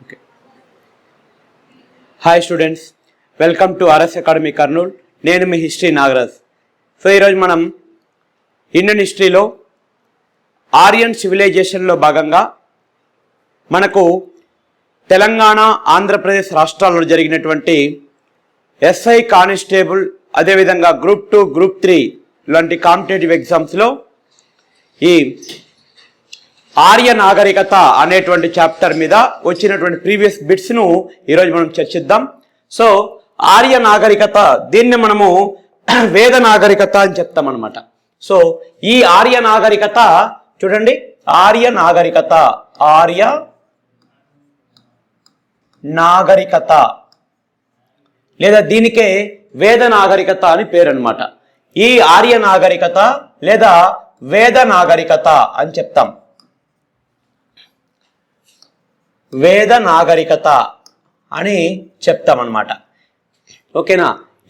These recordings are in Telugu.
Okay. Hi students, welcome to RS Academy Karnool. నేను మీ హిస్టరీ నాగరాజ్. సో ఈరోజు మనం ఇండియన్ హిస్టరీలో ఆర్యన్ సివిలైజేషన్లో భాగంగా మనకు తెలంగాణ ఆంధ్రప్రదేశ్ రాష్ట్రాల్లో జరిగినటువంటి ఎస్ఐ కానిస్టేబుల్ అదేవిధంగా గ్రూప్ 2 గ్రూప్ 3 లాంటి కాంపిటేటివ్ ఎగ్జామ్స్లో ఈ ఆర్య నాగరికత అనేటువంటి చాప్టర్ మీద వచ్చినటువంటి ప్రీవియస్ బిట్స్ను ఈరోజు మనం చర్చిద్దాం. సో ఆర్య నాగరికత, దీన్ని మనము వేద నాగరికత అని చెప్తాం అనమాట. సో ఈ ఆర్య నాగరికత చూడండి, ఆర్య నాగరికత, ఆర్య నాగరికత లేదా దీనికే వేద నాగరికత అని పేరు అనమాట. ఈ ఆర్య నాగరికత లేదా వేద నాగరికత అని చెప్తాం, వేద నాగరికత అని చెప్తామన్నమాట. ఓకేనా.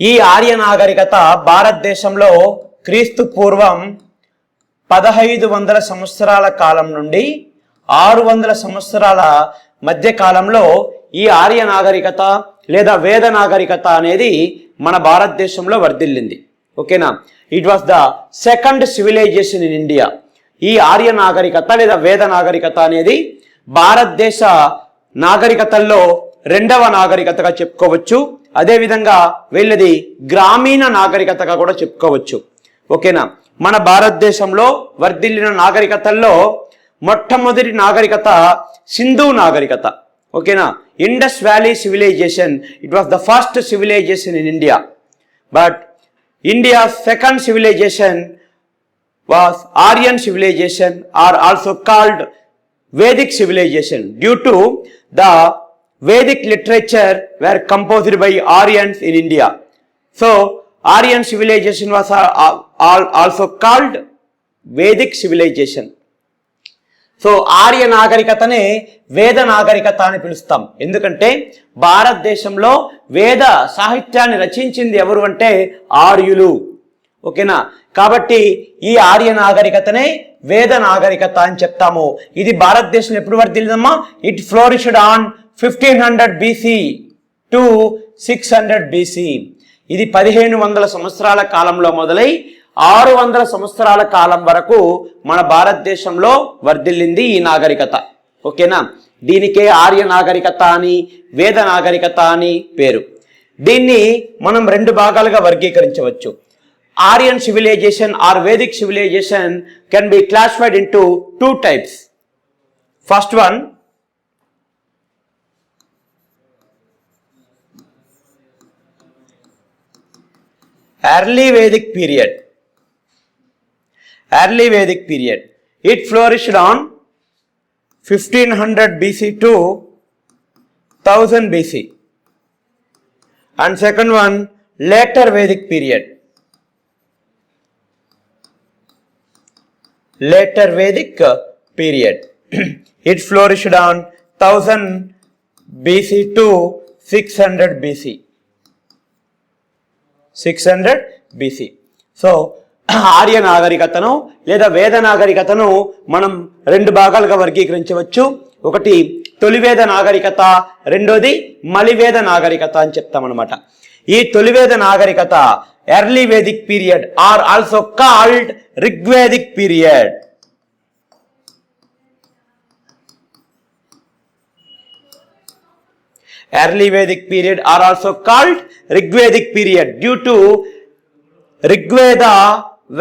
ఈ ఆర్య నాగరికత భారతదేశంలో క్రీస్తు పూర్వం 1500 సంవత్సరాల కాలం నుండి 600 సంవత్సరాల మధ్య కాలంలో ఈ ఆర్య నాగరికత లేదా వేద నాగరికత అనేది మన భారతదేశంలో వర్ధిల్లింది. ఓకేనా. It was the second civilisation in India. ఈ ఆర్య నాగరికత లేదా వేద నాగరికత అనేది భారతదేశ నాగరికతల్లో రెండవ నాగరికతగా చెప్పుకోవచ్చు. అదేవిధంగా వీళ్ళది గ్రామీణ నాగరికతగా కూడా చెప్పుకోవచ్చు. ఓకేనా. మన భారతదేశంలో వర్ధిల్లిన నాగరికతల్లో మొట్టమొదటి నాగరికత సింధు నాగరికత. ఓకేనా. Indus valley civilization, it was the first civilization in India. But India second civilization was Aryan civilization, or also called Vedic civilization, due to the Vedic literature were composed by Aryans in India. So Aryan civilization was also called Vedic civilization. So ఆర్య నాగరికతనే వేద నాగరికత అని పిలుస్తాం. ఎందుకంటే భారతదేశంలో వేద సాహిత్యాన్ని రచించింది ఎవరు అంటే ఆర్యులు. ఓకేనా. కాబట్టి ఈ ఆర్య నాగరికతనే వేద నాగరికత అని చెప్తాము. ఇది భారతదేశంలో ఎప్పుడు వర్ధిల్లిందమ్మా? It flourished on 1500 BC to 600 BC. ఇది 1500 సంవత్సరాల కాలంలో మొదలై 600 సంవత్సరాల కాలం వరకు మన భారతదేశంలో వర్ధిల్లింది ఈ నాగరికత. ఓకేనా. దీనికే ఆర్య నాగరికత అని వేద నాగరికత అని పేరు. దీన్ని మనం 2 భాగాలుగా వర్గీకరించవచ్చు. Aryan civilization or Vedic civilization can be classified into 2 types. First one, early Vedic period. Early Vedic period. It flourished on 1500 BC to 1000 BC. And second one, later Vedic period. Later Vedic period. It flourished on 1000 BC to 600 BC. 600 BC. So Arya నాగరికతను లేదా వేద నాగరికతను మనం 2 భాగాలుగా వర్గీకరించవచ్చు. ఒకటి తొలివేద నాగరికత, రెండోది మలివేద నాగరికత అని చెప్తామన్నమాట. ఈ తొలివేద నాగరికత early Vedic period are also called Rigvedic period. Early Vedic period are also called Rigvedic period due to Rigveda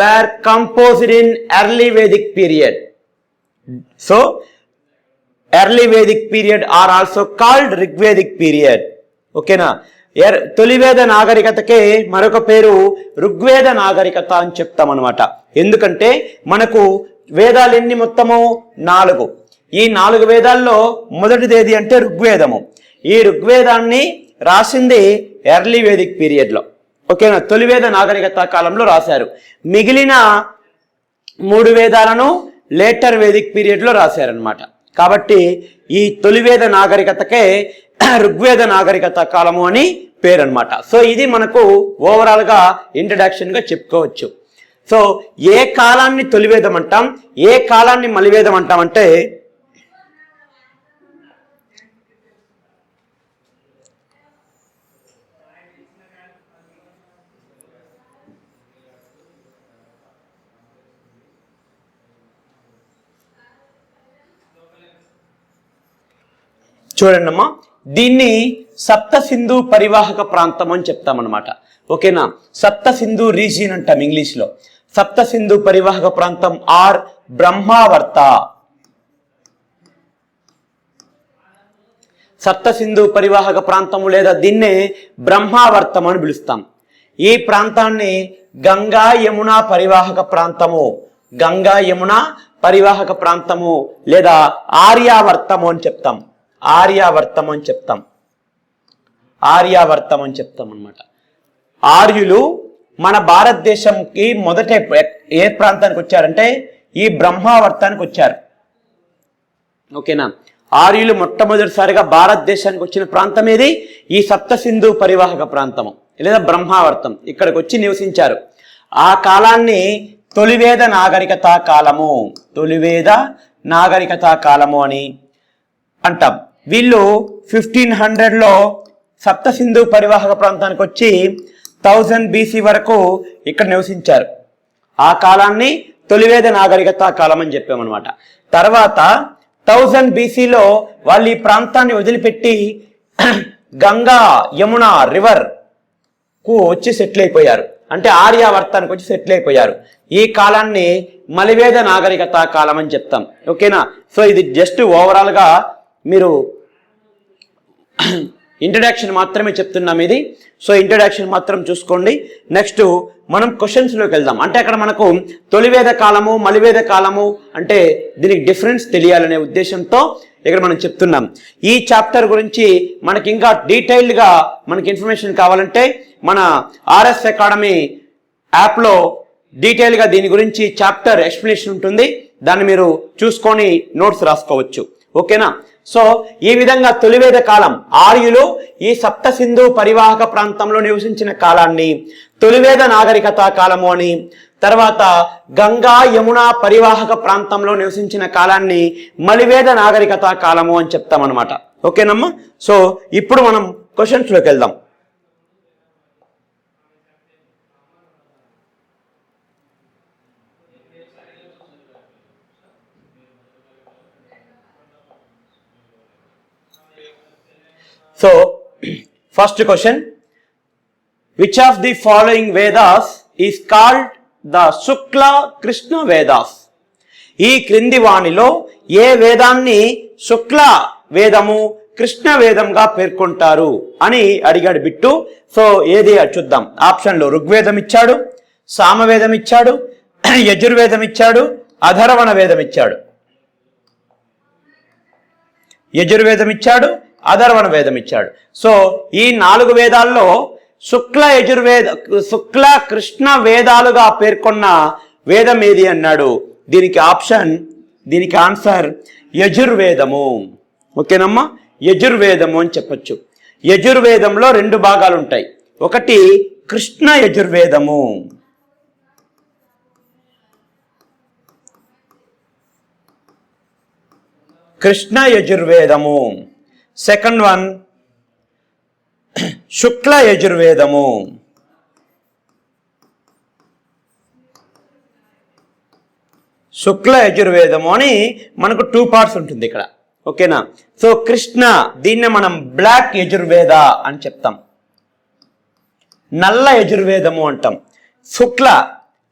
were composed in early Vedic period. So early Vedic period are also called Rigvedic period. Okay na. తొలివేద నాగరికతకే మరొక పేరు ఋగ్వేద నాగరికత అని చెప్తామన్నమాట. ఎందుకంటే మనకు వేదాలు ఎన్ని మొత్తము 4. ఈ 4 వేదాల్లో మొదటిది ఏది అంటే ఋగ్వేదము. ఈ ఋగ్వేదాన్ని రాసింది ఎర్లీ వేదిక్ పీరియడ్లో. ఓకేనా. తొలివేద నాగరికత కాలంలో రాశారు. మిగిలిన 3 వేదాలను లేటర్ వేదిక్ పీరియడ్లో రాశారనమాట. కాబట్టి ఈ తొలివేద నాగరికతకే ఋగ్వేద నాగరికత కాలము అని పేరు అనమాట. సో ఇది మనకు ఓవరాల్గా ఇంట్రడక్షన్గా చెప్పుకోవచ్చు. సో ఏ కాలాన్ని తొలివేదం అంటాం, ఏ కాలాన్ని మలివేదం అంటాం అంటే చూడండి అమ్మా, దీన్ని సప్త సింధు పరివాహక ప్రాంతం అని చెప్తామన్నమాట. ఓకేనా, సప్త సింధు రీజియన్ అంటాం ఇంగ్లీష్లో. సప్త సింధు పరివాహక ప్రాంతం ఆర్ బ్రహ్మావర్త. సప్త సింధు పరివాహక ప్రాంతము లేదా దీన్నే బ్రహ్మావర్తం అని పిలుస్తాం. ఈ ప్రాంతాన్ని గంగా యమున పరివాహక ప్రాంతము, గంగా యమున పరివాహక ప్రాంతము లేదా ఆర్యావర్తము అని చెప్తాం. ఆర్యావర్తం అని చెప్తాం. ఆర్యావర్తం అని చెప్తాం అన్నమాట. ఆర్యులు మన భారతదేశంకి మొదట ఏ ప్రాంతానికి వచ్చారంటే ఈ బ్రహ్మావర్తానికి వచ్చారు. ఓకేనా, ఆర్యులు మొట్టమొదటిసారిగా భారతదేశానికి వచ్చిన ప్రాంతం ఏది? ఈ సప్త సింధు పరివాహక ప్రాంతము లేదా బ్రహ్మావర్తం. ఇక్కడికి వచ్చి నివసించారు. ఆ కాలాన్ని తొలివేద నాగరికతా కాలము, తొలివేద నాగరికతా కాలము అని అంటాం. వీళ్ళు 1500లో సప్త సింధు పరివాహక ప్రాంతానికి వచ్చి 1000 BC వరకు ఇక్కడ నివసించారు. ఆ కాలాన్ని తొలివేద నాగరికతా కాలం అని చెప్పామన్నమాట. తర్వాత 1000 BCలో వాళ్ళు ఈ ప్రాంతాన్ని వదిలిపెట్టి గంగా యమున రివర్ కు వచ్చి సెటిల్ అయిపోయారు. అంటే ఆర్యావర్తానికి వచ్చి సెటిల్ అయిపోయారు. ఈ కాలాన్ని మలివేద నాగరికతా కాలం అని చెప్తాం. ఓకేనా, సో ఇది జస్ట్ ఓవరాల్గా మీరు ఇంట్రడక్షన్ మాత్రమే చెప్తున్నాం ఇది. సో ఇంట్రడక్షన్ మాత్రం చూసుకోండి. నెక్స్ట్ మనం క్వశ్చన్స్లోకి వెళ్దాం. అంటే అక్కడ మనకు తొలివేద కాలము మలివేద కాలము అంటే దీనికి డిఫరెన్స్ తెలియాలనే ఉద్దేశంతో ఇక్కడ మనం చెప్తున్నాం. ఈ చాప్టర్ గురించి మనకి ఇంకా డీటెయిల్డ్గా మనకి ఇన్ఫర్మేషన్ కావాలంటే మన ఆర్ఎస్ అకాడమీ యాప్లో డీటెయిల్గా దీని గురించి చాప్టర్ ఎక్స్ప్లెనేషన్ ఉంటుంది. దాన్ని మీరు చూసుకొని నోట్స్ రాసుకోవచ్చు. ఓకేనా, సో ఈ విధంగా తొలివేద కాలం ఆర్యులు ఈ సప్త సింధు పరివాహక ప్రాంతంలో నివసించిన కాలాన్ని తొలివేద నాగరికతా కాలము అని, తర్వాత గంగా యమున పరివాహక ప్రాంతంలో నివసించిన కాలాన్ని మలివేద నాగరికతా కాలము అని చెప్తామన్నమాట. ఓకేనమ్మా, సో ఇప్పుడు మనం క్వశ్చన్స్లోకి వెళ్దాం. So, first question, which of the following Vedas is called the Shukla Krishna Vedas? ఈ క్రింది వాణిలో ఏ వేదాన్ని శుక్ల వేదము కృష్ణ వేదంగా పేర్కొంటారు అని అడిగాడు బిట్టు. సో ఏది చూద్దాం. ఆప్షన్లో ఋగ్వేదం ఇచ్చాడు, సామవేదం ఇచ్చాడు, యజుర్వేదం ఇచ్చాడు, అధర్వణ వేదం ఇచ్చాడు. యజుర్వేదం ఇచ్చాడు, అధర్వణ వేదం ఇచ్చాడు. సో ఈ 4 వేదాల్లో శుక్ల కృష్ణ వేదాలుగా పేర్కొన్న వేదం ఏది అన్నాడు. దీనికి ఆన్సర్ యజుర్వేదము. ఓకేనమ్మా, యజుర్వేదము అని చెప్పచ్చు. యజుర్వేదంలో 2 భాగాలు ఉంటాయి. ఒకటి కృష్ణ యజుర్వేదము, కృష్ణ యజుర్వేదము. సెకండ్ వన్ శుక్ల యజుర్వేదము. శుక్ల యజుర్వేదము అని మనకు 2 పార్ట్స్ ఉంటుంది ఇక్కడ. ఓకేనా, సో కృష్ణ దీన్ని మనం బ్లాక్ యజుర్వేద అని చెప్తాం, నల్ల యజుర్వేదము అంటాం. శుక్ల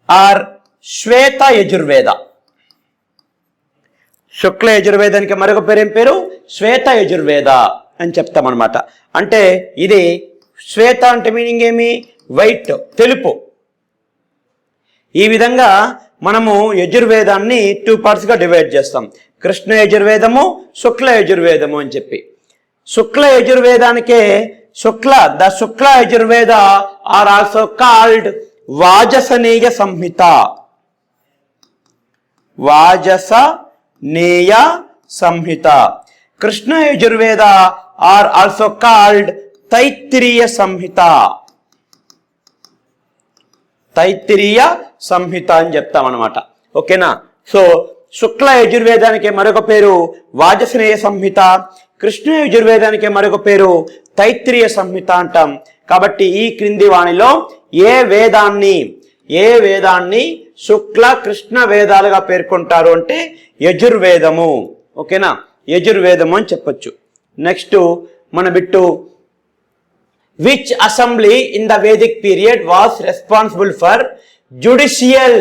ఆర్ శ్వేత యజుర్వేద. శుక్ల యజుర్వేదానికి మరొక పేరు ఏం పేరు? శ్వేత యజుర్వేద అని చెప్తాం అనమాట. అంటే ఇది శ్వేత అంటే మీనింగ్ ఏమి? వైట్, తెలుపు. ఈ విధంగా మనము యజుర్వేదాన్ని 2 పార్ట్స్గా డివైడ్ చేస్తాం, కృష్ణ యజుర్వేదము, శుక్ల యజుర్వేదము అని చెప్పి. శుక్ల యజుర్వేదానికే the Shukla Yajurveda are also called Vajasaneyi Samhita. Vajasaneyi Samhita. Krishna Yajurveda are also called Taittiriya Samhita. Taittiriya Samhita అని చెప్తామన్నమాట. ఓకేనా, సో శుక్ల యజుర్వేదానికి మరొక పేరు వాజసనేయ సంహిత, కృష్ణ యజుర్వేదానికి మరొక పేరు తైత్తిరీయ సంహిత అంటాం. కాబట్టి ఈ క్రింది వాణిలో ఏ వేదాన్ని శుక్ల కృష్ణ వేదాలుగా పేర్కొంటారు అంటే యజుర్వేదము. ఓకేనా, యజుర్వేదము అని చెప్పొచ్చు. నెక్స్ట్ మన bit which assembly in the Vedic period was responsible for judicial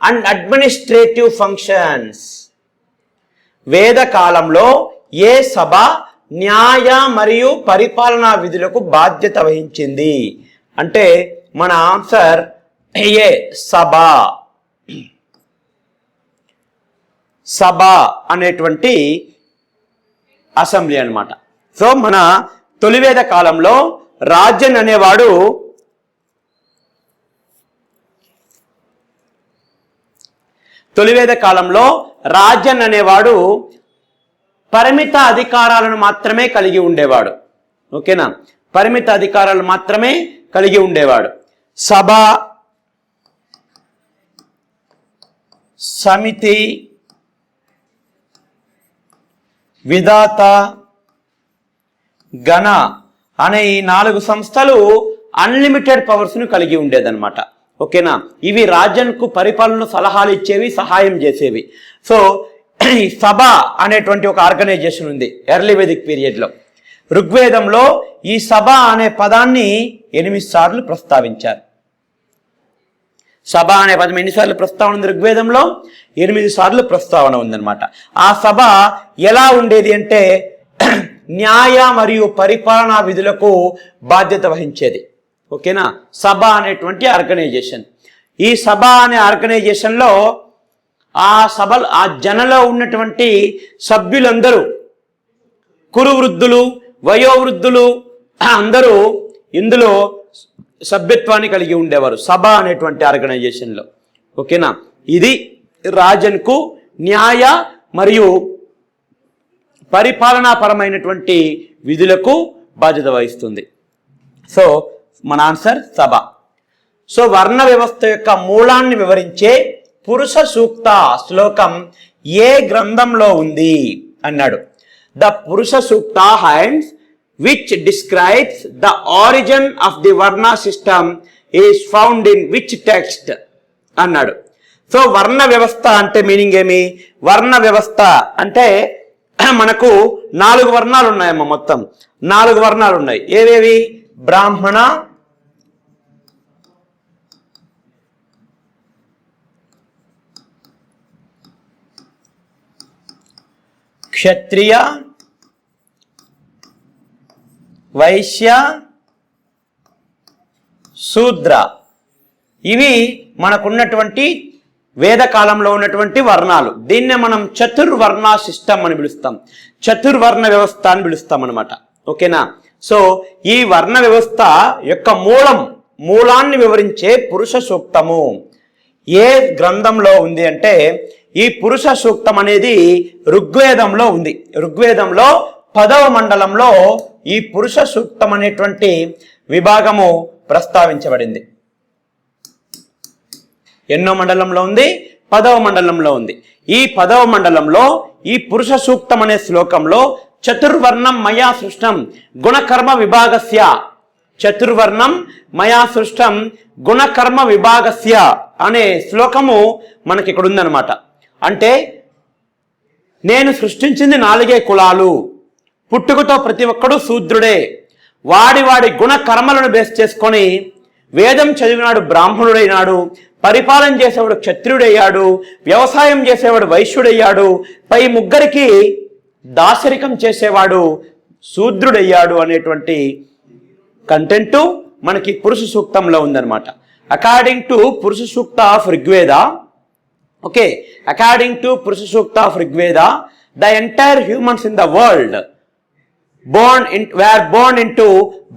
and administrative functions. వేద కాలంలో ఏ సభ న్యాయ మరియు పరిపాలనా విధులకు బాధ్యత వహించింది అంటే మన ఆన్సర్ ఏ సభ. సభ అనేటువంటి అసెంబ్లీ అన్నమాట. సో మన తొలివేద కాలంలో రాజన్ అనేవాడు పరిమిత అధికారాలను మాత్రమే కలిగి ఉండేవాడు. ఓకేనా, పరిమిత అధికారాలు మాత్రమే కలిగి ఉండేవాడు. సభ, సమితి, విధాత, గణ అనే ఈ 4 సంస్థలు అన్లిమిటెడ్ పవర్స్ ను కలిగి ఉండేదన్నమాట. ఓకేనా, ఇవి రాజన్కు పరిపాలన సలహాలు ఇచ్చేవి, సహాయం చేసేవి. సో ఈ సభ అనేటువంటి ఒక ఆర్గనైజేషన్ ఉంది ఎర్లీ వేదిక్ పీరియడ్ లో. ఋగ్వేదంలో ఈ సభ అనే పదాన్ని 8 సార్లు ప్రస్తావించారు. సభ అనే పదం ఎన్నిసార్లు ప్రస్తావన ఉంది ఋగ్వేదంలో? 8 సార్లు ప్రస్తావన ఉందన్నమాట. ఆ సభ ఎలా ఉండేది అంటే న్యాయ మరియు పరిపాలనా విధులకు బాధ్యత వహించేది. ఓకేనా, సభ అనేటువంటి ఆర్గనైజేషన్. ఈ సభ అనే ఆర్గనైజేషన్లో ఆ జనలో ఉన్నటువంటి సభ్యులందరూ కురువృద్ధులు, వయోవృద్ధులు అందరూ ఇందులో సభ్యత్వాన్ని కలిగి ఉండేవారు సభ అనేటువంటి ఆర్గనైజేషన్లో. ఓకేనా, ఇది రాజన్కు న్యాయ మరియు పరిపాలనాపరమైనటువంటి విధులకు బాధ్యత వహిస్తుంది. సో మన ఆన్సర్ సభ. సో వర్ణ వ్యవస్థ యొక్క మూలాన్ని వివరించే పురుష సూక్త శ్లోకం ఏ గ్రంథంలో ఉంది అన్నాడు. ద పురుష సూక్త hands which describes the origin of the varna system is found in which text అన్నాడు. సో వర్ణ వ్యవస్థ అంటే మీనింగ్ ఏమి? వర్ణ వ్యవస్థ అంటే మనకు 4 వర్ణాలు ఉన్నాయమ్మా. మొత్తం 4 వర్ణాలు ఉన్నాయి. ఏవేవి? బ్రాహ్మణ, క్షత్రియ, వైశ్య, శూద్ర. ఇవి మనకున్నటువంటి వేదకాలంలో ఉన్నటువంటి వర్ణాలు. దీన్నే మనం చతుర్వర్ణ సిస్టమ్ అని పిలుస్తాం, చతుర్వర్ణ వ్యవస్థ అని పిలుస్తాం అనమాట. ఓకేనా, సో ఈ వర్ణ వ్యవస్థ యొక్క మూలాన్ని వివరించే పురుష సూక్తము ఏ గ్రంథంలో ఉంది అంటే ఈ పురుష సూక్తం అనేది ఋగ్వేదంలో ఉంది. ఋగ్వేదంలో 10వ మండలంలో ఈ పురుష సూక్తం అనేటువంటి విభాగము ప్రస్తావించబడింది. ఎన్నో మండలంలో ఉంది? 10వ మండలంలో ఉంది. ఈ 10వ మండలంలో ఈ పురుష సూక్తం అనే శ్లోకంలో చతుర్వర్ణం మయా సృష్టం గుణకర్మ విభాగస్య, చతుర్వర్ణం మయా సృష్టం గుణకర్మ విభాగస్య అనే శ్లోకము మనకి ఇక్కడ ఉందన్నమాట. అంటే నేను సృష్టించింది 4 కులాలు, పుట్టుకతో ప్రతి ఒక్కడు శూద్రుడే, వాడి గుణ కర్మలను బేస్ చేసుకొని వేదం చదివినాడు బ్రాహ్మణుడైనాడు, పరిపాలన చేసేవాడు క్షత్రియుడయ్యాడు, వ్యవసాయం చేసేవాడు వైశ్యుడయ్యాడు, పై ముగ్గురికి దాసరికం చేసేవాడు శూద్రుడయ్యాడు అనేటువంటి కంటెంట్ మనకి పురుష సూక్తంలో ఉందన్నమాట. According to Purusha Sukta of Rigveda, okay, according to Purusha Sukta of Rigveda, the entire humans in the world were born into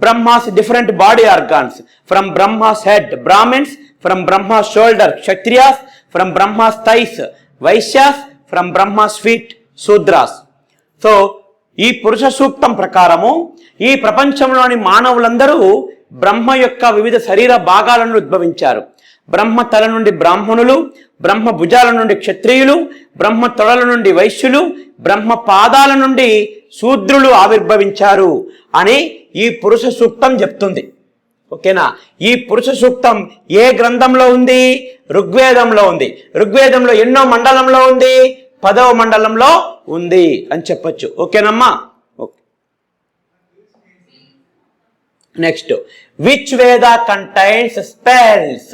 Brahma's different body organs. From Brahma's head, Brahmins; from Brahma's shoulder, Kshatriyas; from Brahma's thighs, Vaishyas; from Brahma's feet, Sudras. So, ఈ పురుష సూక్తం ప్రకారము ఈ ప్రపంచంలోని మానవులందరూ బ్రహ్మ యొక్క వివిధ శరీర భాగాలను ఉద్భవించారు. బ్రహ్మ తల నుండి బ్రాహ్మణులు, బ్రహ్మ భుజాల నుండి క్షత్రియులు, బ్రహ్మ తొడల నుండి వైశ్యులు, బ్రహ్మ పాదాల నుండి శూద్రులు ఆవిర్భవించారు అని ఈ పురుష సూక్తం చెప్తుంది. ఓకేనా, ఈ పురుష సూక్తం ఏ గ్రంథంలో ఉంది? ఋగ్వేదంలో ఉంది. ఋగ్వేదంలో ఎన్నో మండలంలో ఉంది? 10వ మండలంలో ఉంది అని చెప్పొచ్చు. ఓకేనమ్మా? Okay. Next, which Veda contains spells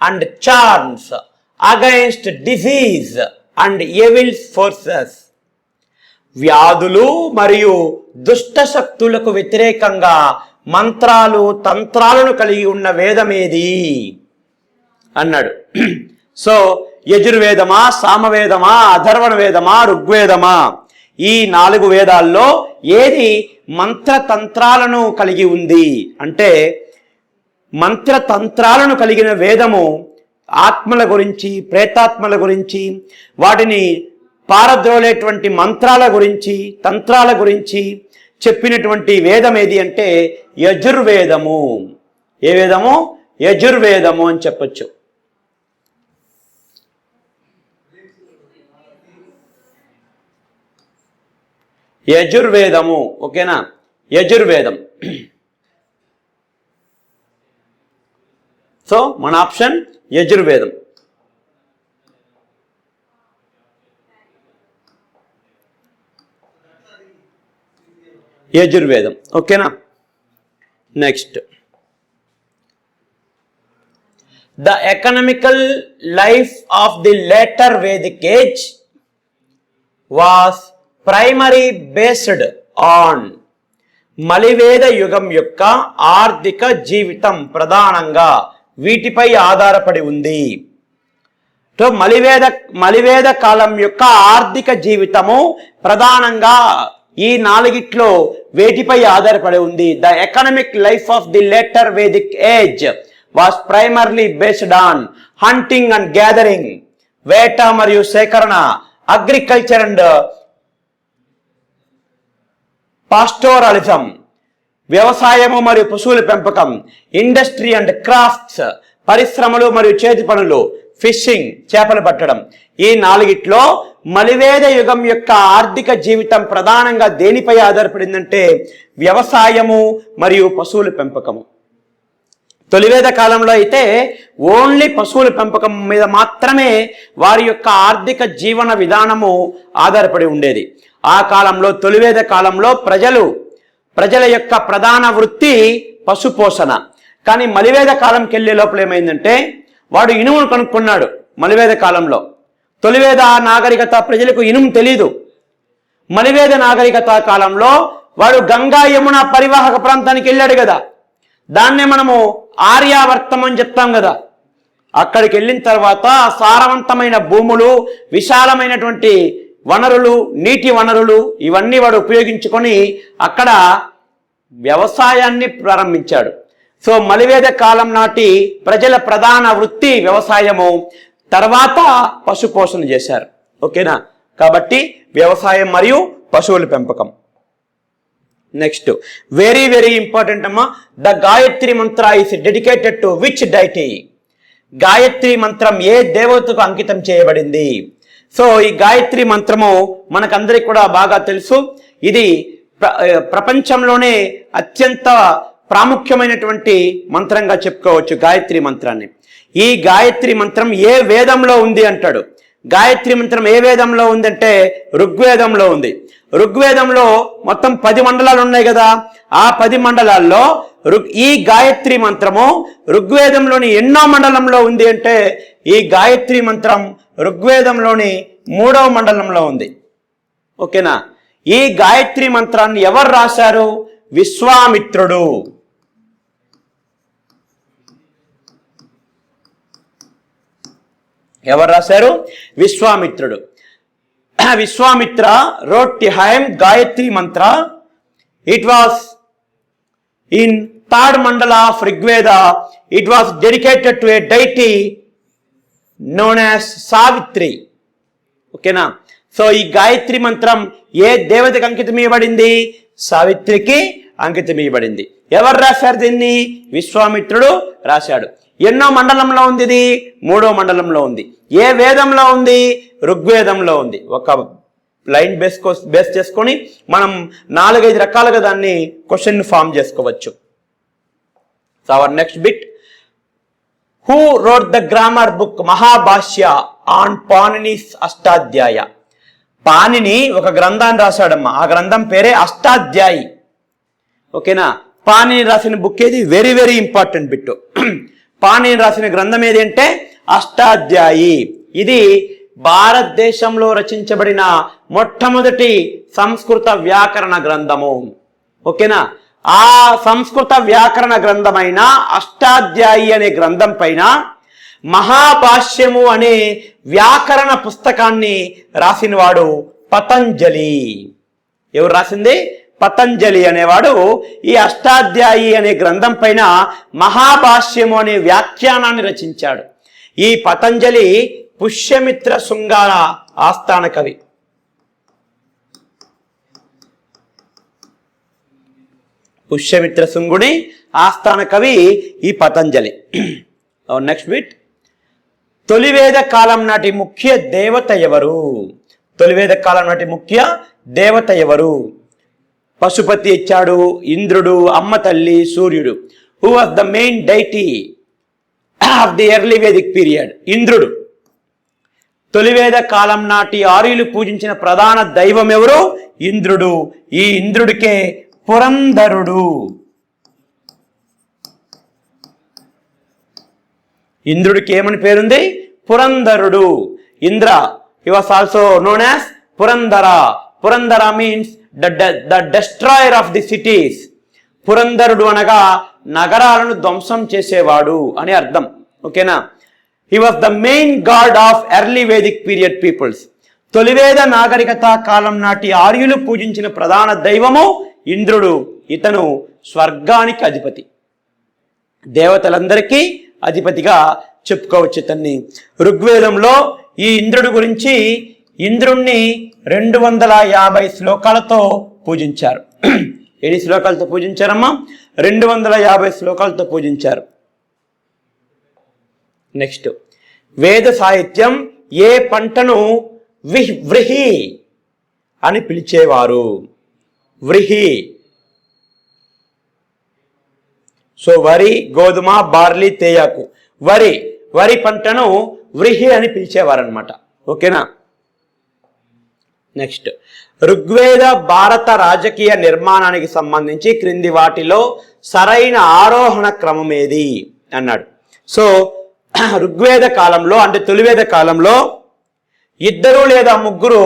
and charms against disease and evil forces. వ్యాధులు మరియు దుష్ట శక్తులకు వ్యతిరేకంగా మంత్రాలు తంత్రాలను కలిగి ఉన్న వేదమేది అన్నాడు. సో యజుర్వేదమా, సామవేదమా, అథర్వణ వేదమా, ఋగ్వేదమా, ఈ 4 వేదాల్లో ఏది మంత్రతంత్రాలను కలిగి ఉంది అంటే, మంత్రతంత్రాలను కలిగిన వేదము ఆత్మల గురించి, ప్రేతాత్మల గురించి, వాటిని పారద్రోలేటువంటి మంత్రాల గురించి, తంత్రాల గురించి చెప్పినటువంటి వేదం ఏది అంటే యజుర్వేదము. ఏ వేదము? యజుర్వేదము అని చెప్పొచ్చు. యజుర్వేదము, ఓకేనా? యజుర్వేదం. సో మన ఆప్షన్ యజుర్వేదం. యజుర్వేదం, ఓకేనా? Next, the economical life of the later Vedic age was primary based on. మలివేద యుగం యొక్క ఆర్థిక జీవితం ప్రధానంగా వీటిపై ఆధారపడి ఉంది. మలివేద కాలం యొక్క ఆర్థిక జీవితము ప్రధానంగా ఈ 4 వేటిపై ఆధారపడి ఉంది. The economic life of the later Vedic age was primarily based on hunting and gathering, వేట మరియు సేకరణ, అగ్రికల్చర్ అండ్ పాస్టోరలిజం, వ్యవసాయము మరియు పశువుల పెంపకం, ఇండస్ట్రీ అండ్ క్రాఫ్ట్స్, పరిశ్రమలు మరియు చేతి పనులు, ఫిషింగ్, చేపలు పట్టడం. ఈ 4 మలివేద యుగం యొక్క ఆర్థిక జీవితం ప్రధానంగా దేనిపై ఆధారపడిందంటే వ్యవసాయము మరియు పశువుల పెంపకము. తొలివేద కాలంలో అయితే ఓన్లీ పశువుల పెంపకం మీద మాత్రమే వారి యొక్క ఆర్థిక జీవన విధానము ఆధారపడి ఉండేది. ఆ కాలంలో, తొలివేద కాలంలో ప్రజల యొక్క ప్రధాన వృత్తి పశుపోషణ. కానీ మలివేద కాలంకి వెళ్ళే లోపల ఏమైందంటే, వాడు ఇనుమును కనుక్కున్నాడు. మలివేద కాలంలో తొలివేద నాగరికత ప్రజలకు ఇనుము తెలీదు. మలివేద నాగరికత కాలంలో వాడు గంగా యమున పరివాహక ప్రాంతానికి వెళ్ళాడు కదా, దాన్నే మనము ఆర్యావర్తం అని చెప్తాం కదా. అక్కడికి వెళ్ళిన తర్వాత సారవంతమైన భూములు, విశాలమైనటువంటి వనరులు, నీటి వనరులు, ఇవన్నీ వాడు ఉపయోగించుకొని అక్కడ వ్యవసాయాన్ని ప్రారంభించాడు. సో మలివేద కాలం నాటి ప్రజల ప్రధాన వృత్తి వ్యవసాయము, తర్వాత పశుపోషణ చేశారు. ఓకేనా? కాబట్టి వ్యవసాయం మరియు పశువుల పెంపకం. నెక్స్ట్, వెరీ వెరీ ఇంపార్టెంట్ అమ్మా. The Gayatri Mantra is dedicated to which deity? Gayatri మంత్రం ఏ దేవతకు అంకితం చేయబడింది? సో ఈ గాయత్రి మంత్రము మనకందరికి కూడా బాగా తెలుసు. ఇది ప్రపంచంలోనే అత్యంత ప్రాముఖ్యమైనటువంటి మంత్రంగా చెప్పుకోవచ్చు గాయత్రి మంత్రాన్ని. ఈ గాయత్రి మంత్రం ఏ వేదంలో ఉంది అంటాడు. గాయత్రి మంత్రం ఏ వేదంలో ఉందంటే ఋగ్వేదంలో ఉంది. ఋగ్వేదంలో మొత్తం 10 మండలాలు ఉన్నాయి కదా. ఆ 10 మండలాల్లో ఈ గాయత్రి మంత్రము ఋగ్వేదంలోని ఎన్నో మండలంలో ఉంది అంటే ఈ గాయత్రి మంత్రం ఋగ్వేదంలోని 3వ మండలంలో ఉంది. ఓకేనా? ఈ గాయత్రి మంత్రాన్ని ఎవరు రాశారు? విశ్వామిత్రుడు. ఎవరు రాశారు? విశ్వామిత్రుడు. Vishwamitra wrote the hymn Gayatri Mantra. It was in 3rd mandala of Rigveda. It was dedicated to a deity known as Savitri. ఓకేనా? సో ఈ గాయత్రి మంత్రం ఏ దేవతకి అంకితం ఇవ్వబడింది? సావిత్రికి అంకితం ఇవ్వబడింది. ఎవరు రాశారు దీన్ని? విశ్వామిత్రుడు రాశాడు. ఎన్నో మండలంలో ఉంది ఇది? 3వ మండలంలో ఉంది. ఏ వేదంలో ఉంది? ఋగ్వేదంలో ఉంది. ఒక లైన్ బేస్ చేసుకొని మనం 4-5 రకాలుగా దాన్ని క్వశ్చన్ ఫామ్ చేసుకోవచ్చు. So our next bit, who wrote the grammar book Mahabhashya on Panini's Ashtadhyayi? Panini ఒక గ్రంథాన్ని రాశాడమ్మా. ఆ గ్రంథం పేరే అష్టాధ్యాయి. ఓకేనా? పాణిని రాసిన బుక్ ఏది? Very very important bit. Panini రాసిన గ్రంథం ఏది అంటే అష్టాధ్యాయి. ఇది భారతదేశంలో రచించబడిన మొట్టమొదటి సంస్కృత వ్యాకరణ గ్రంథము. ఓకేనా? ఆ సంస్కృత వ్యాకరణ గ్రంథమైన అష్టాధ్యాయి అనే గ్రంథం పైన మహాభాష్యము అనే వ్యాకరణ పుస్తకాన్ని రాసినవాడు పతంజలి. ఎవరు రాసింది? పతంజలి అనేవాడు ఈ అష్టాధ్యాయి అనే గ్రంథం పైన మహాభాష్యము అనే వ్యాఖ్యానాన్ని రచించాడు. ఈ పతంజలి పుష్యమిత్ర శృంగార ఆస్థాన కవి. పుష్యమిత్ర శృంగుని ఆస్థాన కవి ఈ పతంజలి. Next bit. తొలివేద కాలం నాటి ముఖ్య దేవత ఎవరు? తొలివేద కాలం నాటి ముఖ్య దేవత ఎవరు? పశుపతి ఇచ్చాడు, ఇంద్రుడు, అమ్మ తల్లి, సూర్యుడు. Who was the main deity of the early Vedic period? ఇంద్రుడు. తొలివేద కాలం నాటి ఆర్యులు పూజించిన ప్రధాన దైవం ఎవరు? ఇంద్రుడు. ఈ ఇంద్రుడికే పురంధరుడు. ఇంద్రుడికి ఏమని పేరుంది? పురంధరుడు. Indra, he was also known as Purandara. Purandara means the destroyer of the cities. పురంధరుడు అనగా నగరాలను ధ్వంసం చేసేవాడు అని అర్థం. ఓకేనా? He was the main god of early Vedic period peoples. తొలివేద నాగరికత కాలం నాటి ఆర్యులు పూజించిన ప్రధాన దైవము ఇంద్రుడు. ఇతను స్వర్గానికి అధిపతి, దేవతలందరికీ అధిపతిగా చెప్పుకోవచ్చు ఇతన్ని. ఋగ్వేదంలో ఈ ఇంద్రుడి గురించి ఇంద్రుణ్ణి 250 శ్లోకాలతో పూజించారు. ఎన్ని శ్లోకాలతో పూజించారమ్మా? 250 శ్లోకాలతో పూజించారు. నెక్స్ట్, వేద సాహిత్యం ఏ పంటను వ్రీహి అని పిలిచేవారు? వ్రీహి. సో వరి, గోధుమ, బార్లీ, తేయాకు. వరి పంటను వ్రీహి అని పిలిచేవారనమాట. ఓకేనా? నెక్స్ట్, ఋగ్వేద భారత రాజకీయ నిర్మాణానికి సంబంధించి క్రింది వాటిలో సరైన ఆరోహణ క్రమం ఏది అన్నాడు. సో ఋగ్వేద కాలంలో అంటే తొలివేద కాలంలో ఇద్దరు లేదా ముగ్గురు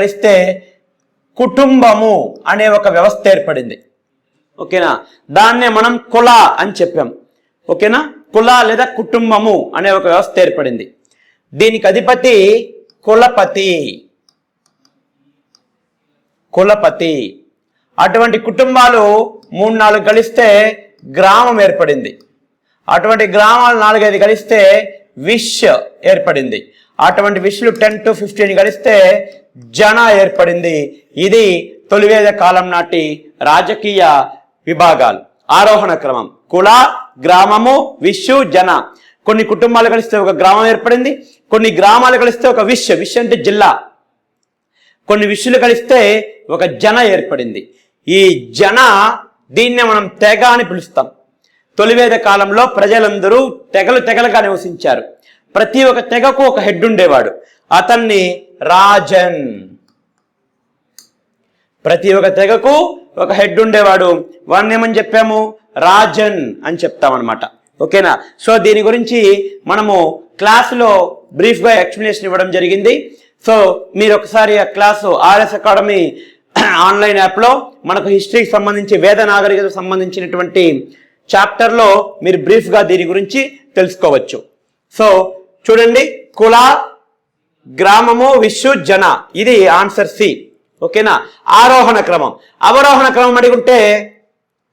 కలిస్తే కుటుంబము అనే ఒక వ్యవస్థ ఏర్పడింది. ఓకేనా? దాన్నే మనం కుల అని చెప్పాం. ఓకేనా? కుల లేదా కుటుంబము అనే ఒక వ్యవస్థ ఏర్పడింది. దీనికి అధిపతి కులపతి. అటువంటి కుటుంబాలు 3-4 కలిస్తే గ్రామం ఏర్పడింది. అటువంటి గ్రామాలు 4-5 కలిస్తే విష్ ఏర్పడింది. అటువంటి విష్లు 10 to 15 కలిస్తే జన ఏర్పడింది. ఇది తొలివేద కాలం నాటి రాజకీయ విభాగాలు, ఆరోహణ క్రమం. కుల, గ్రామము, విషు, జన. కొన్ని కుటుంబాలు కలిస్తే ఒక గ్రామం ఏర్పడింది. కొన్ని గ్రామాలు కలిస్తే ఒక విష్ అంటే జిల్లా. కొన్ని విషులు కలిస్తే ఒక జన ఏర్పడింది. ఈ జన, దీన్నే మనం తెగ అని పిలుస్తాం. తొలివేద కాలంలో ప్రజలందరూ తెగలుగా నివసించారు. ప్రతి ఒక్క తెగకు ఒక హెడ్ ఉండేవాడు, అతన్ని రాజన్. ప్రతి ఒక్క తెగకు ఒక హెడ్ ఉండేవాడు, వాడిని ఏమని చెప్పాము? రాజన్ అని చెప్తామన్నమాట. ఓకేనా? సో దీని గురించి మనము క్లాసులో బ్రీఫ్గా ఎక్స్ప్లెనేషన్ ఇవ్వడం జరిగింది. సో మీరు ఒకసారి ఆ క్లాసు ఆర్ఎస్ అకాడమీ ఆన్లైన్ యాప్లో మనకు హిస్టరీకి సంబంధించి, వేద నాగరికతకు సంబంధించినటువంటి చాప్టర్లో మీరు బ్రీఫ్గా దీని గురించి తెలుసుకోవచ్చు. సో చూడండి, కుల, గ్రామము, విషు, జన. ఇది ఆన్సర్ సి. ఓకేనా? ఆరోహణ క్రమం. అవరోహణ క్రమం అడిగుంటే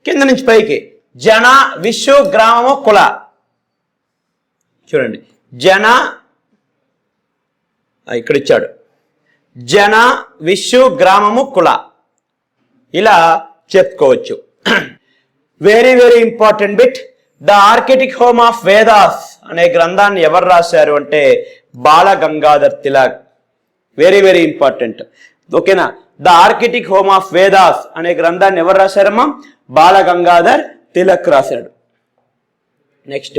కింద నుంచి పైకి జన, విషు, గ్రామము, కుల. చూడండి, జన ఇక్కడ ఇచ్చాడు, జన, విషు, గ్రామము, కుల. ఇలా చెప్పుకోవచ్చు. Very very important bit. The arctic home of Vedas అనే గ్రంథాన్ని ఎవరు రాశారు అంటే Bal Gangadhar Tilak. Very very important. ఓకేనా? The arctic home of Vedas అనే గ్రంథాన్ని ఎవరు రాశారమ్మా? బాల గంగాధర్ తిలక్ రాశాడు. నెక్స్ట్,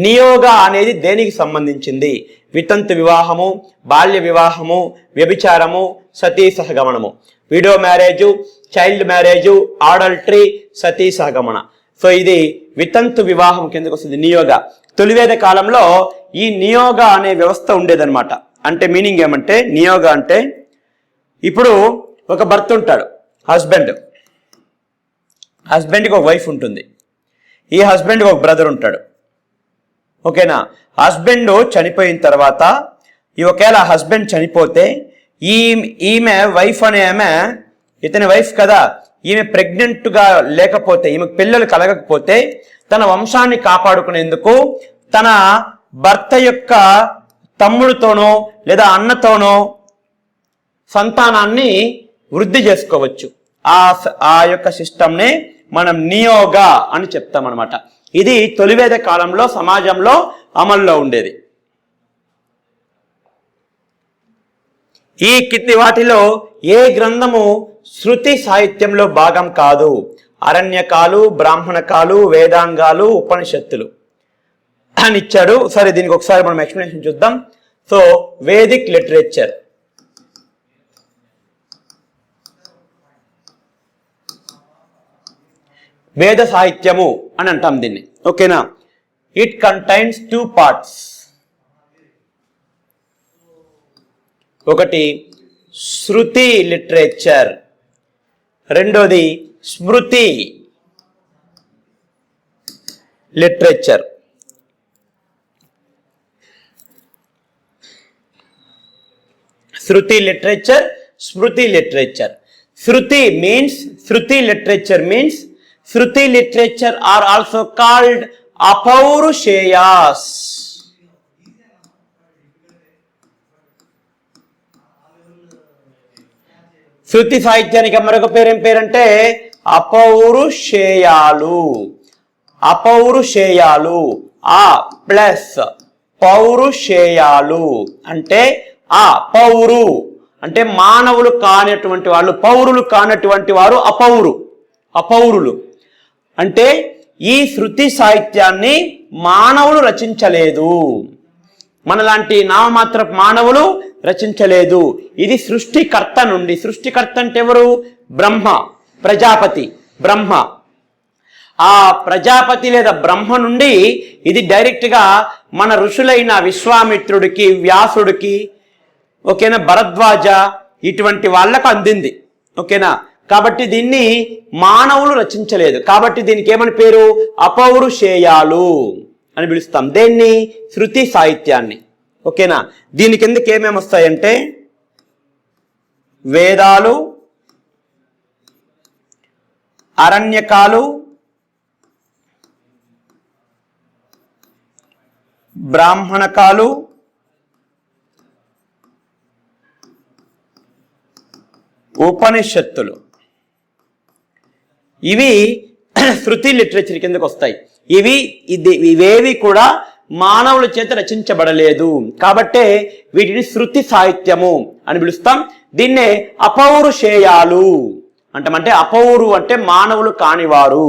నియోగ అనేది దేనికి సంబంధించింది? వితంతు వివాహము, బాల్య వివాహము, వ్యభిచారము, సతీ సహగమనము. విడో మ్యారేజు, చైల్డ్ మ్యారేజు, ఆడల్టరీ, సతీ సహగమన. సో ఇది వితంతు వివాహం కిందకు వస్తుంది. నియోగ. తొలివేద కాలంలో ఈ నియోగ అనే వ్యవస్థ ఉండేదన్నమాట. అంటే మీనింగ్ ఏమంటే, నియోగ అంటే ఇప్పుడు ఒక భర్త ఉంటాడు, హస్బెండ్కి ఒక వైఫ్ ఉంటుంది, ఈ హస్బెండ్కి ఒక బ్రదర్ ఉంటాడు. ఓకేనా? హస్బెండ్ చనిపోయిన తర్వాత ఒకవేళ హస్బెండ్ చనిపోతే ఈమె వైఫ్ అనే ఆమె, ఇతని వైఫ్ కదా, ఈమె ప్రెగ్నెంట్గా లేకపోతే, ఈమెకు పిల్లలు కలగకపోతే తన వంశాన్ని కాపాడుకునేందుకు తన భర్త యొక్క తమ్ముడితోనో లేదా అన్నతోనో సంతానాన్ని వృద్ధి చేసుకోవచ్చు. ఆ యొక్క సిస్టమ్నే మనం నియోగ అని చెప్తామన్నమాట. ఇది తొలివేద కాలంలో సమాజంలో అమల్లో ఉండేది. ఈ కింది వాటిలో ఏ గ్రంథము శృతి సాహిత్యంలో భాగం కాదు? అరణ్యకాలు, బ్రాహ్మణకాలు, వేదాంగాలు, ఉపనిషత్తులు అని ఇచ్చాడు. సరే, దీనికి ఒకసారి మనం ఎక్స్ప్లెనేషన్ చూద్దాం. సో వేదిక్ లిటరేచర్, వేద సాహిత్యము అని అంటాం దీన్ని. ఓకేనా? It contains 2 parts. ఒకటి శృతి లిటరేచర్, రెండోది Smriti literature. Shruti literature, Smriti literature. Shruti literature are also called apaurusheyas. శృతి సాహిత్యానికి మరొక పేరేం పేరంటే అపౌరుషేయాలు. ఆ ప్లస్ పౌరుషేయాలు అంటే ఆ పౌరు అంటే మానవులు కానటువంటి వాళ్ళు, పౌరులు కానటువంటి వారు అపౌరులు. అంటే ఈ శృతి సాహిత్యాన్ని మానవులు రచించలేదు, మనలాంటి నామమాత్ర మానవులు రచించలేదు. ఇది సృష్టికర్త నుండి, సృష్టికర్త అంటే ఎవరు? ప్రజాపతి బ్రహ్మ. ఆ ప్రజాపతి లేదా బ్రహ్మ నుండి ఇది డైరెక్ట్గా మన ఋషులైన విశ్వామిత్రుడికి, వ్యాసుడికి, ఓకేనా, భరద్వాజ, ఇటువంటి వాళ్ళకు అందింది. ఓకేనా? కాబట్టి దీన్ని మానవులు రచించలేదు. కాబట్టి దీనికి ఏమని పేరు? అపౌరుషేయాలు అని పిలుస్తాం దేన్ని? శృతి సాహిత్యాన్ని. ఓకేనా? దీని కిందకి ఏమేమి వస్తాయంటే వేదాలు, అరణ్యకాలు, బ్రాహ్మణకాలు, ఉపనిషత్తులు. ఇవి శృతి లిటరేచర్ కిందకు వస్తాయి. ఇవేవి కూడా మానవుల చేత రచించబడలేదు కాబట్టే వీటిని శృతి సాహిత్యము అని పిలుస్తాం. దీన్నే అపౌరుషేయాలు అంటామంటే, అపౌరు అంటే మానవులు కానివారు.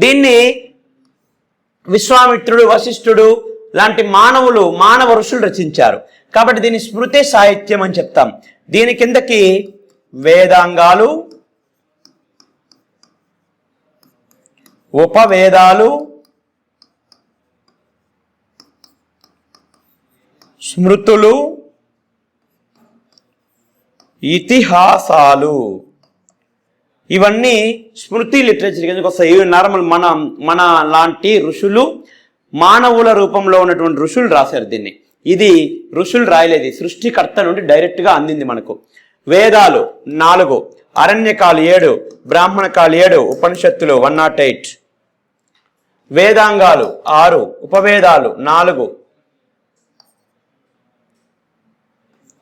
దీన్ని విశ్వామిత్రుడు, వశిష్ఠుడు లాంటి మానవ ఋషులు రచించారు కాబట్టి దీన్ని స్మృతి సాహిత్యం అని చెప్తాం. దీని కిందకి వేదాంగాలు, ఉపవేదాలు, స్మృతులు, ఇతిహాసాలు, ఇవన్నీ స్మృతి లిటరేచర్ కిందకి వస్తాయి. ఇవి నార్మల్ మన లాంటి ఋషులు, మానవుల రూపంలో ఉన్నటువంటి ఋషులు రాశారు దీన్ని. ఇది ఋషులు రాయలేదు, సృష్టికర్త నుండి డైరెక్ట్గా అందింది మనకు. వేదాలు 4, అరణ్యకాలు 7, బ్రాహ్మణకాలు 7, ఉపనిషత్తులు 108, వేదాంగాలు 6, ఉపవేదాలు 4,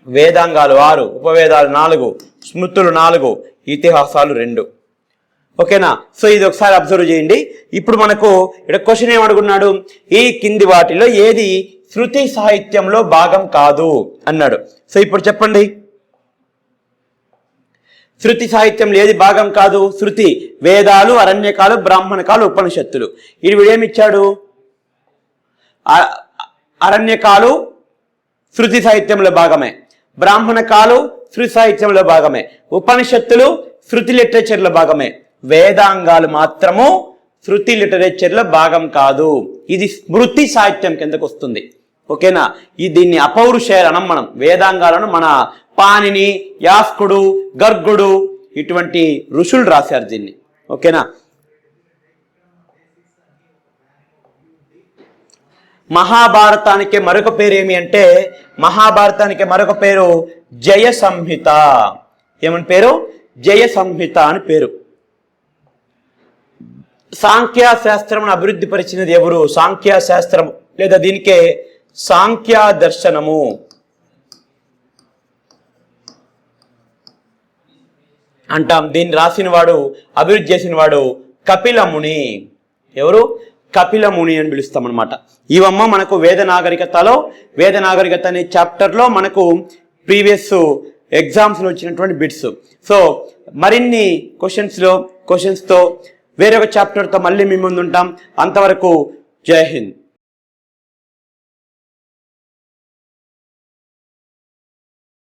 వేదాంగాలు 6, ఉపవేదాలు 4, స్మృతులు 4, ఇతిహాసాలు 2. ఓకేనా? సో ఇది ఒకసారి అబ్జర్వ్ చేయండి. ఇప్పుడు మనకు ఇక్కడ క్వశ్చన్ ఏమడుగున్నాడు? ఈ కింది వాటిలో ఏది శృతి సాహిత్యంలో భాగం కాదు అన్నాడు. సో ఇప్పుడు చెప్పండి, శృతి సాహిత్యంలో ఏది భాగం కాదు? శృతి, వేదాలు, అరణ్యకాలు, బ్రాహ్మణకాలు, ఉపనిషత్తులు. ఇది వీడేమిచ్చాడు? అరణ్యకాలు శృతి సాహిత్యంలో భాగమే. బ్రాహ్మణకాలు శృతి సాహిత్యంలో భాగమే. ఉపనిషత్తులు శృతి లిటరేచర్లో భాగమే. వేదాంగాలు మాత్రము శృతి లిటరేచర్లో భాగం కాదు. ఇది స్మృతి సాహిత్యం కిందకు వస్తుంది. ఓకేనా? దీన్ని అపౌరుషేయనం. మనం వేదాంగాలను మన పాణిని, యాస్కుడు, గర్గుడు ఇటువంటి ఋషులు రాశారు దీన్ని. ఓకేనా? మహాభారతానికి మరొక పేరు ఏమి అంటే, మహాభారతానికి మరొక పేరు జయ సంహిత. ఏమని పేరు? జయ సంహిత అని పేరు. సాంఖ్యశాస్త్రం అభివృద్ధి పరిచినది ఎవరు? సాంఖ్యశాస్త్రం లేదా దీనికే సాంఖ్య దర్శనము అంటాం. దీన్ని రాసిన వాడు, అభివృద్ధి చేసిన వాడు కపిలముని. ఎవరు? కపిలముని అని పిలుస్తాం అనమాట. ఇవమ్మ మనకు వేద నాగరికతలో, వేద నాగరికత అనే చాప్టర్లో మనకు ప్రీవియస్ ఎగ్జామ్స్లో వచ్చినటువంటి బిట్స్. సో మరిన్ని క్వశ్చన్స్తో వేరొక చాప్టర్తో మళ్ళీ మీ ముందు ఉంటాం. అంతవరకు జై హింద్.